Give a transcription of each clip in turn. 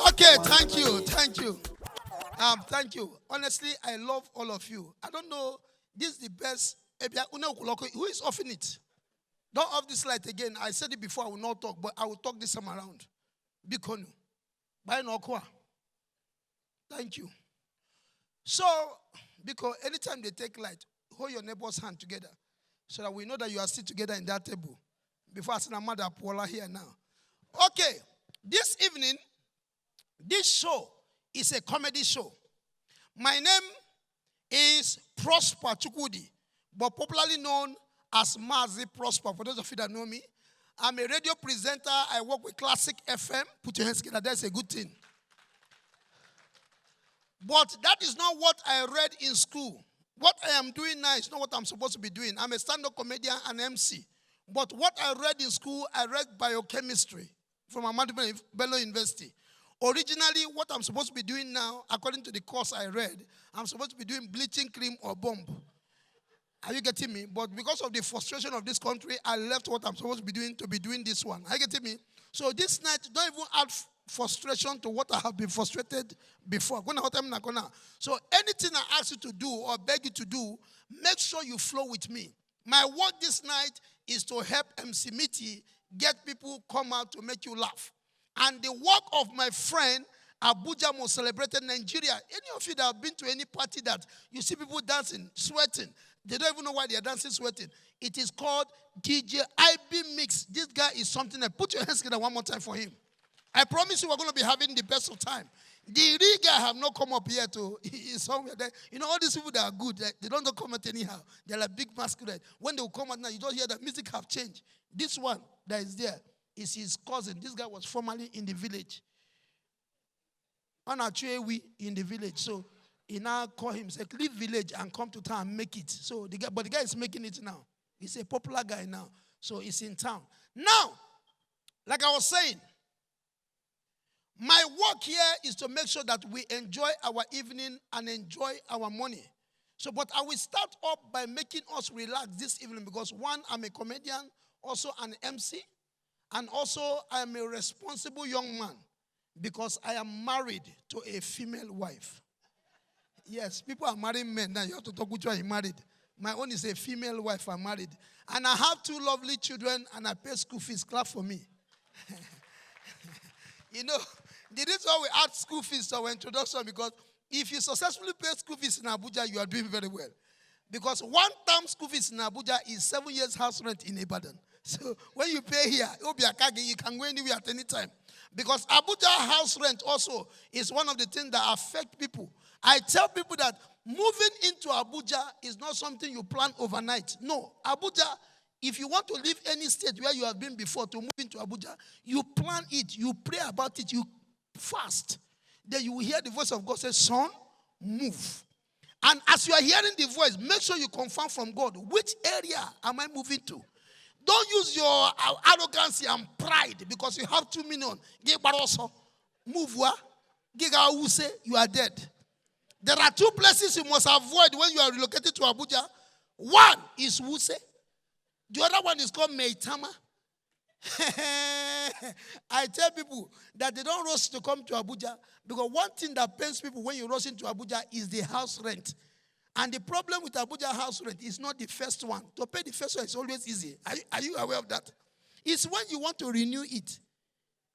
Okay, thank you. Thank you. Honestly, I love all of you. I don't know, this is the best. Who is offing it? Don't off this light again. I said it before, I will not talk, but I will talk this time around. Bikonu. Bye no kwa. Thank you. So, because anytime they take light, hold your neighbor's hand together so that we know that you are still together in that table. Before I send a mother Paula here now. Okay, this evening, this show is a comedy show. My name is Prosper Chukwudi, but popularly known as Mazi Prosper. For those of you that know me, I'm a radio presenter. I work with Classic FM. Put your hands together. That's a good thing. But that is not what I read in school. What I am doing now is not what I'm supposed to be doing. I'm a stand-up comedian and MC. But what I read in school, I read biochemistry from Ahmadu Bello University. Originally, what I'm supposed to be doing now, according to the course I read, I'm supposed to be doing bleaching cream or bomb. Are you getting me? But because of the frustration of this country, I left what I'm supposed to be doing this one. Are you getting me? So this night, don't even add frustration to what I have been frustrated before. So anything I ask you to do or beg you to do, make sure you flow with me. My work this night is to help Mc Miti get people come out to make you laugh. And the work of my friend, Abuja most celebrated Nigeria. Any of you that have been to any party that you see people dancing, sweating, they don't even know why they are dancing, sweating. It is called DJ IB Mix. This guy is something that, put your hands together one more time for him. I promise you we're going to be having the best of time. The real guy have not come up here to, he's somewhere there. You know, all these people that are good, they don't come out anyhow. They're like big masquerade. When they will come out now, you don't hear that music have changed. This one that is there is his cousin. This guy was formerly in the village. On a we in the village. So he now call him, say, leave village and come to town and make it. So the guy is making it now. He's a popular guy now. So he's in town. Now, like I was saying, my work here is to make sure that we enjoy our evening and enjoy our money. So, but I will start up by making us relax this evening because one, I'm a comedian, also an MC, and also I'm a responsible young man because I am married to a female wife. Yes, people are marrying men. Now you have to talk which one you married. My own is a female wife I'm married. And I have two lovely children and I pay school fees. Clap for me. You know, the reason why we add school fees to our introduction because if you successfully pay school fees in Abuja, you are doing very well. Because one term school fees in Abuja is 7 years house rent in Ibadan. So when you pay here, you can go anywhere at any time. Because Abuja house rent also is one of the things that affect people. I tell people that moving into Abuja is not something you plan overnight. No, Abuja, if you want to leave any state where you have been before to move into Abuja, you plan it, you pray about it, you fast. Then you will hear the voice of God say, son, move. And as you are hearing the voice, make sure you confirm from God, which area am I moving to? Don't use your arrogance and pride because you have 2 million. Move where? You are dead. There are 2 places you must avoid when you are relocated to Abuja. One is Wuse. The other one is called Meitama. I tell people that they don't rush to come to Abuja because one thing that pains people when you rush into Abuja is the house rent. And the problem with Abuja house rent is not the first one. To pay the first one is always easy. Are you aware of that? It's when you want to renew it.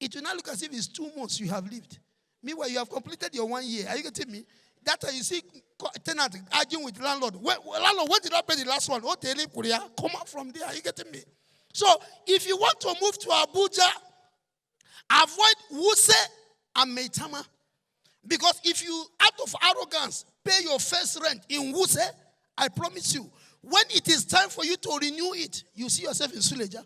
It will not look as if it's 2 months you have lived. Meanwhile, you have completed your 1 year. Are you getting me? That time you see tenant arguing with landlord. Landlord, when did I pay the last one? Oh, come out from there. Are you getting me? So, if you want to move to Abuja, avoid Wuse and Meitama. Because if you, out of arrogance, pay your first rent in Wuse, I promise you, when it is time for you to renew it, you see yourself in Suleja.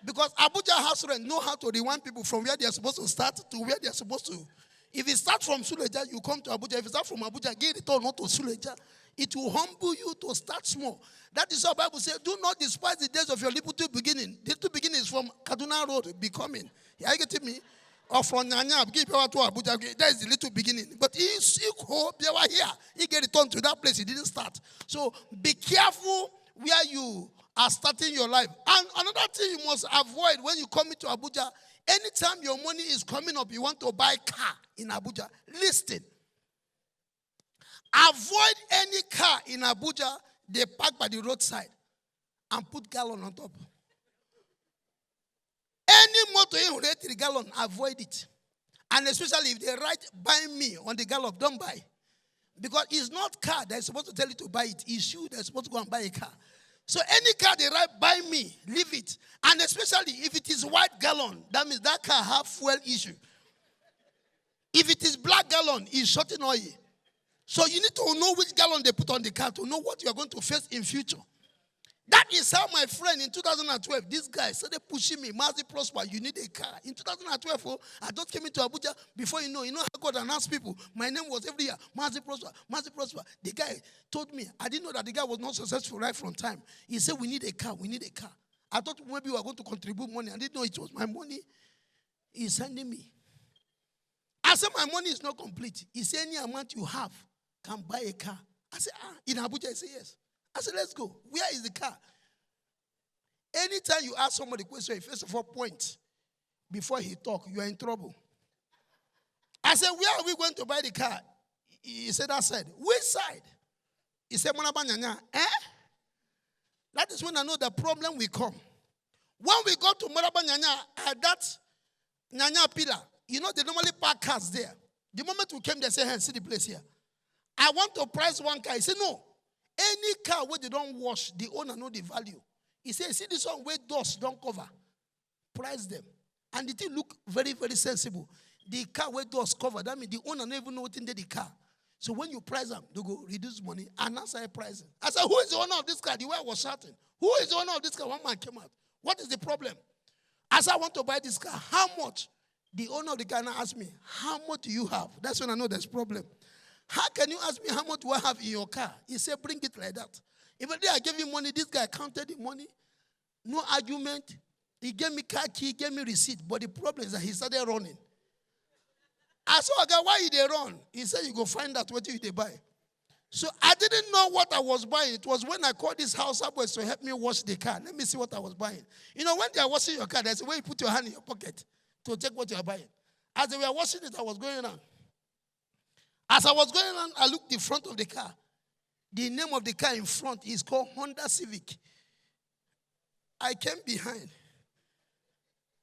Because Abuja house rent know how to rewind people from where they are supposed to start to where they are supposed to. If it starts from Suleja, you come to Abuja. If it starts from Abuja, get it all not to Suleja. It will humble you to start small. That is what the Bible says. Do not despise the days of your little beginning. The little beginning is from Kaduna Road, becoming. Are you getting me? Or from Nyanya, give power to Abuja. That is the little beginning. But he here. He get returned to that place. He didn't start. So be careful where you are starting your life. And another thing you must avoid when you come into Abuja Anytime your money is coming up, you want to buy a car in Abuja, listen. Avoid any car in Abuja they park by the roadside and put gallon on top. Any motor in rate the gallon, avoid it. And especially if they write buy me on the gallon, don't buy. Because it's not car that's supposed to tell you to buy it. It's you that's supposed to go and buy a car. So any car they write buy me, leave it. And especially if it is white gallon, that means that car have fuel issue. If it is black gallon, it's shorting oil. So you need to know which gallon they put on the car to know what you are going to face in future. That is how my friend in 2012, this guy started pushing me, Mazi Prosper, you need a car. In 2012, I just came into Abuja. Before you know how God announced people. My name was every year, Mazi Prosper, Mazi Prosper. The guy told me, I didn't know that the guy was not successful right from time. He said, we need a car, we need a car. I thought maybe we were going to contribute money. I didn't know it was my money. He's sending me. I said, my money is not complete. He said, any amount you have can buy a car. I said, in Abuja? He said, yes. I said, let's go. Where is the car? Anytime you ask somebody a question, first of all, point. Before he talk, you are in trouble. I said, where are we going to buy the car? He said, that side. Which side? He said, Monabanyanya. That is when I know the problem will come. When we go to Monabanyanya, at that Nyanya pillar, they normally park cars there. The moment we came there, say, hey, see the place here. I want to price one car. He said, no. Any car where they don't wash, the owner know the value. He said, see this one where doors don't cover. Price them. And the thing look very, very sensible. The car where doors cover, that means the owner never know what's in the car. So when you price them, they go reduce money. And that's how I price it. I said, who is the owner of this car? The way I was shouting. Who is the owner of this car? One man came out. What is the problem? I said, I want to buy this car. How much? The owner of the car now asked me, how much do you have? That's when I know there's a problem. How can you ask me how much do I have in your car? He said, bring it like that. Even though I gave him money, this guy counted the money. No argument. He gave me car key, he gave me receipt. But the problem is that he started running. I said, okay, why did they run? He said, you go find out what they buy. So I didn't know what I was buying. It was when I called this house up to help me wash the car. Let me see what I was buying. When they are washing your car, there's a way you put your hand in your pocket to check what you are buying. As they were washing it, I was going on. As I was going on, I looked the front of the car. The name of the car in front is called Honda Civic. I came behind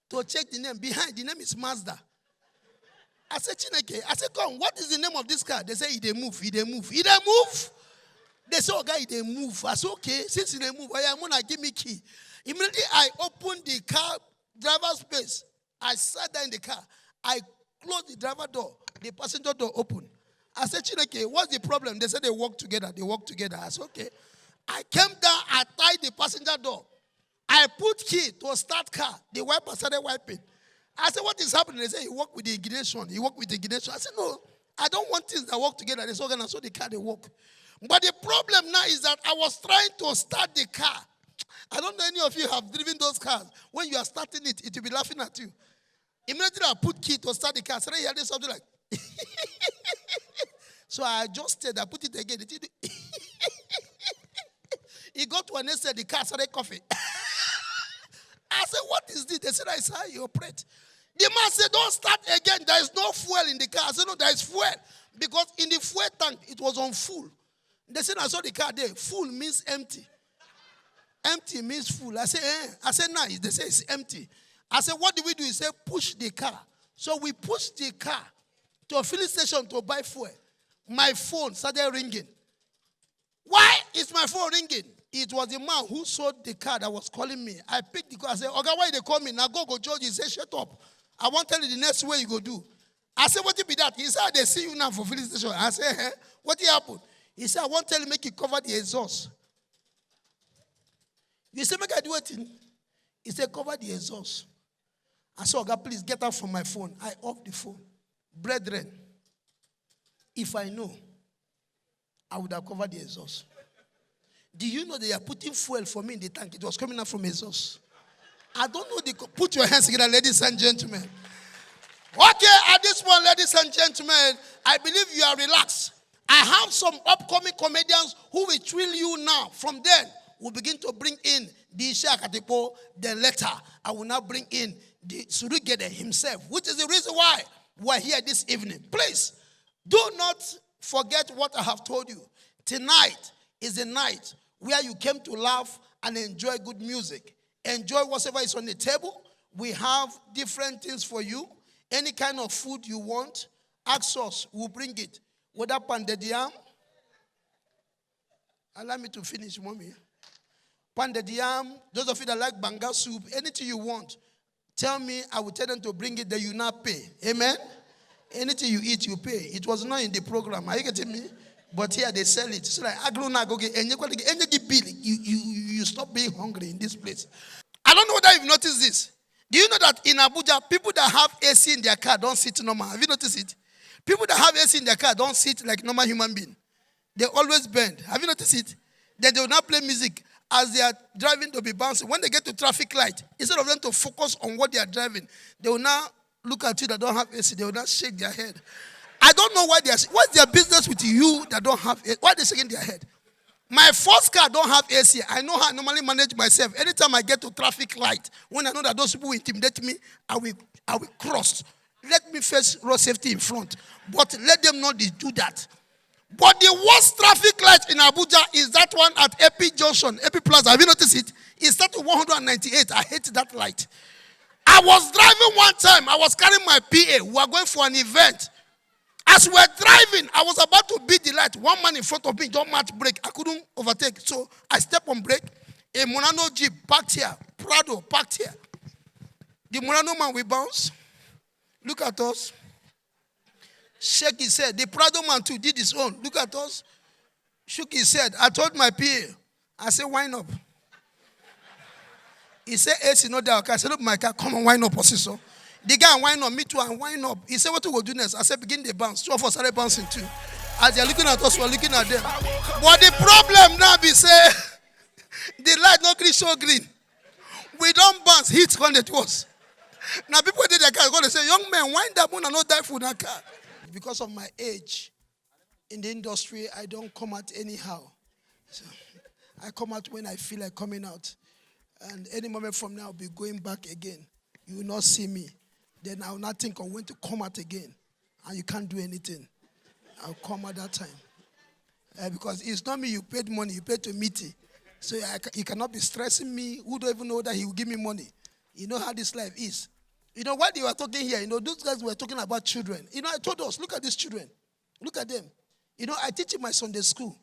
to check the name. Behind, the name is Mazda. I said, Chineke, come, what is the name of this car? They say, they move. They say, oh, guy, they move. I said, okay, since they move, I am going to give me key. Immediately, I opened the car driver's space. I sat there in the car. I closed the driver door. The passenger door opened. I said, Chineke, what's the problem? They said they work together. I said, okay. I came down, I tied the passenger door. I put key to start car. The wiper started wiping. I said, what is happening? They said, he worked with the ignition. I said, no, I don't want things that work together. They said, okay, so the car, they work. But the problem now is that I was trying to start the car. I don't know any of you have driven those cars. When you are starting it, it will be laughing at you. Immediately I put key to start the car. So then he had something like, so I adjusted, I put it again. He got to an extent, the car started coughing. I said, what is this? They said, I saw you operate. The man said, don't start again. There is no fuel in the car. I said, no, there is fuel. Because in the fuel tank, it was on full. They said, I saw the car there. Full means empty. Empty means full. I said, I said, no. They say it's empty. I said, what do we do? He said, push the car. So we pushed the car to a filling station to buy fuel. My phone started ringing. Why is my phone ringing? It was the man who sold the car that was calling me. I picked the call. I said, okay, why they call me? Now go, George. He said, shut up. I won't tell you the next way you go do. I said, what it be that? He said, they see you now for filling station. I said, what happened? He said, I won't tell you, make you cover the exhaust. You said, make I do it. He said, cover the exhaust. I said, okay, please get out from my phone. I off the phone. Brethren, if I know, I would have covered the exhaust. Do you know they are putting fuel for me in the tank? It was coming out from exhaust. I don't know. Put your hands together, ladies and gentlemen. Okay, at this point, ladies and gentlemen, I believe you are relaxed. I have some upcoming comedians who will thrill you now. From then, we'll begin to bring in the Ishakatipo. Then later, I will now bring in the Surugede himself, which is the reason why we're here this evening. Please, do not forget what I have told you. Tonight is the night where you came to laugh and enjoy good music. Enjoy whatever is on the table. We have different things for you. Any kind of food you want, ask us, we'll bring it. Whether pounded yam, allow me to finish, mommy. Pounded yam, those of you that like banga soup, anything you want, tell me, I will tell them to bring it, then you not pay. Amen? Anything you eat, you pay. It was not in the program. Are you getting me? But here they sell it. So like, you stop being hungry in this place. I don't know whether you've noticed this. Do you know that in Abuja, people that have AC in their car don't sit normal? Have you noticed it? People that have AC in their car don't sit like normal human being. They always bend. Have you noticed it? Then they will not play music. As they are driving, they'll be bouncing. When they get to traffic light, instead of them to focus on what they are driving, they will now look at you that don't have AC. They will not shake their head. I don't know why they are. What's their business with you that don't have AC? Why are they shaking their head? My first car don't have AC. I know how I normally manage myself. Anytime I get to traffic light, when I know that those people will intimidate me, I will cross. Let me face road safety in front. But let them not do that. But the worst traffic light in Abuja is that one at Epi Junction, Epi Plaza. Have you noticed it? It's set to 198. I hate that light. I was driving one time. I was carrying my PA. We were going for an event. As we were driving, I was about to beat the light. One man in front of me don't match brake. I couldn't overtake. So I stepped on brake. A Monano Jeep parked here. Prado parked here. The Monano man will bounce. Look at us. Shake his head. The Prado man too did his own. Look at us. Shook his head. I told my PA. I said, wind up. He said, AC not there. I said, look, my car, come on, wind up, officer. The guy wind up, me too, and wind up. He said, what to go do next? I said, begin the bounce. Two of us started bouncing too. As they're looking at us, we're looking at them. But the problem now be say, the light not green, show green. We don't bounce, heat on the toes. Now people did their car, going to say, young man, wind up, and not die for that car. Because of my age in the industry, I don't come out anyhow. So I come out when I feel like coming out. And any moment from now, I'll be going back again. You will not see me. Then I will not think of when to come out again. And you can't do anything. I'll come at that time. Because it's not me you paid money. You paid to Miti. So he cannot be stressing me. Who don't even know that he will give me money. You know how this life is. You know, while they were talking here, those guys were talking about children. I told us, look at these children. Look at them. I teach in my Sunday school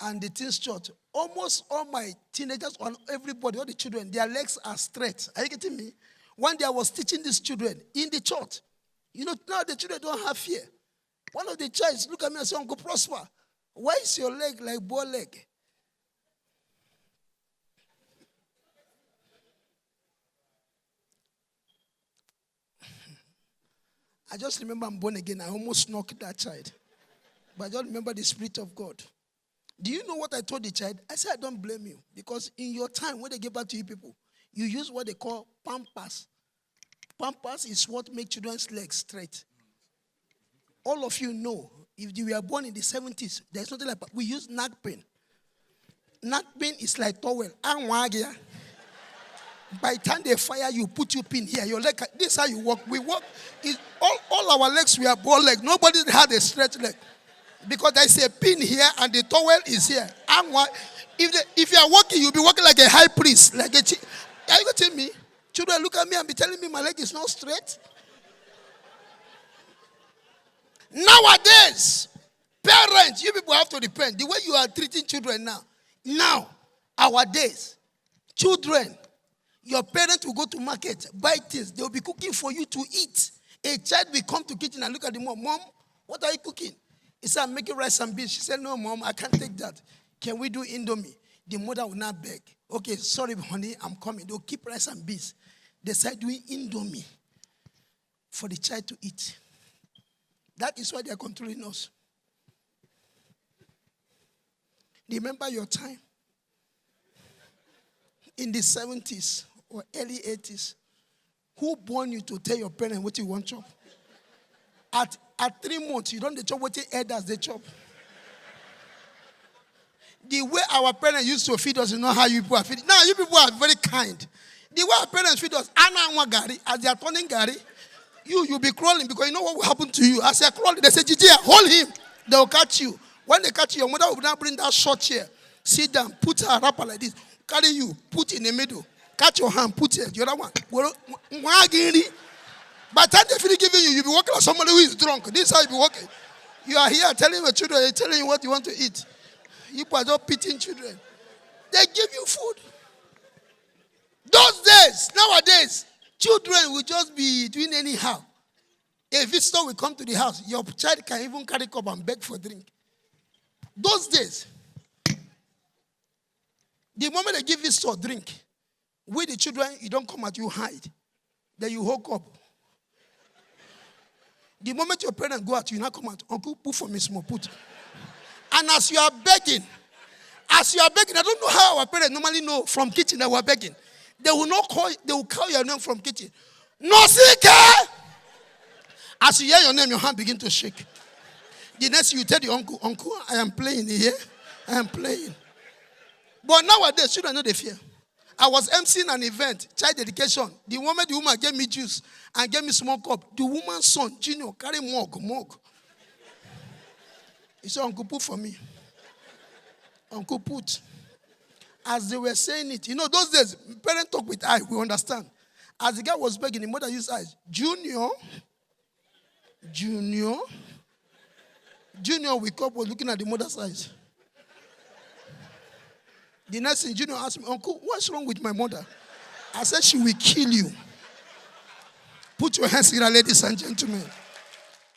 and the teens church. Almost all my teenagers, everybody, all the children, their legs are straight. Are you getting me? One day I was teaching these children in the church. Now the children don't have fear. One of the children look at me and say, Uncle Prosper, why is your leg like bow leg? I just remember I'm born again. I almost knocked that child. But I just remember the Spirit of God. Do you know what I told the child? I said, I don't blame you. Because in your time, when they give back to you people, you use what they call pampers. Pampers is what makes children's legs straight. All of you know, if you were born in the 70s, there's nothing like that. We use napkin. Napkin is like towel. By the time they fire you, put your pin here. Your leg, this is how you walk. We walk. All our legs were bow leg. Nobody had a straight leg. Because there's a pin here and the towel is here. If you are walking, you'll be walking like a high priest. Are you getting me? Children look at me and be telling me my leg is not straight. Nowadays, parents, you people have to repent. The way you are treating children now, our days, children, your parents will go to market, buy things. They will be cooking for you to eat. A child will come to kitchen and look at the mom. Mom, what are you cooking? He said, I'm making rice and beans. She said, no, Mom, I can't take that. Can we do Indomie? The mother will not beg. Okay, sorry, honey, I'm coming. They'll keep rice and beans. They start doing Indomie for the child to eat. That is why they are controlling us. Remember your time. In the 70s or early 80s, who born you to tell your parents what you want to chop? At 3 months, you don't chop what your elders they chop. The way our parents used to feed us is not how you people are feeding. Now, you people are very kind. The way our parents feed us, Anna Gary, as they are turning Gary, you'll be crawling because you know what will happen to you. As you're crawling, they say, Gigi, hold him. They'll catch you. When they catch you, your mother will now bring that short chair. Sit down, put her wrapper like this. Carry you, put in the middle. Catch your hand, put it. The other one. By the time they finish giving you'll be walking like somebody who is drunk. This is how you'll be walking. You are here telling your children, they're telling you what you want to eat. You are not pitying children. They give you food. Those days, nowadays, children will just be doing anyhow. A visitor will come to the house. Your child can even carry a cup and beg for drink. Those days, the moment they give visitor drink, with the children, you don't come out, you hide. Then you hook up. The moment your parents go out, you now come out. Uncle, put for me small, put. And as you are begging, I don't know how our parents normally know from kitchen that we're begging. They will call your name from kitchen. No, sick. As you hear your name, your hand begin to shake. The next you tell the uncle, I am playing here. I am playing. But nowadays, children know they fear. I was emceeing an event, child dedication. The moment the woman gave me juice and gave me small cup, the woman's son, Junior, carry mug. He said, Uncle, put for me. Uncle, put. As they were saying it, you know, those days, parents talk with eye, we understand. As the guy was begging, the mother used eyes. Junior, wake up, was looking at the mother's eyes. The next thing, Junior asked me, Uncle, what's wrong with my mother? I said, she will kill you. Put your hands here, ladies and gentlemen.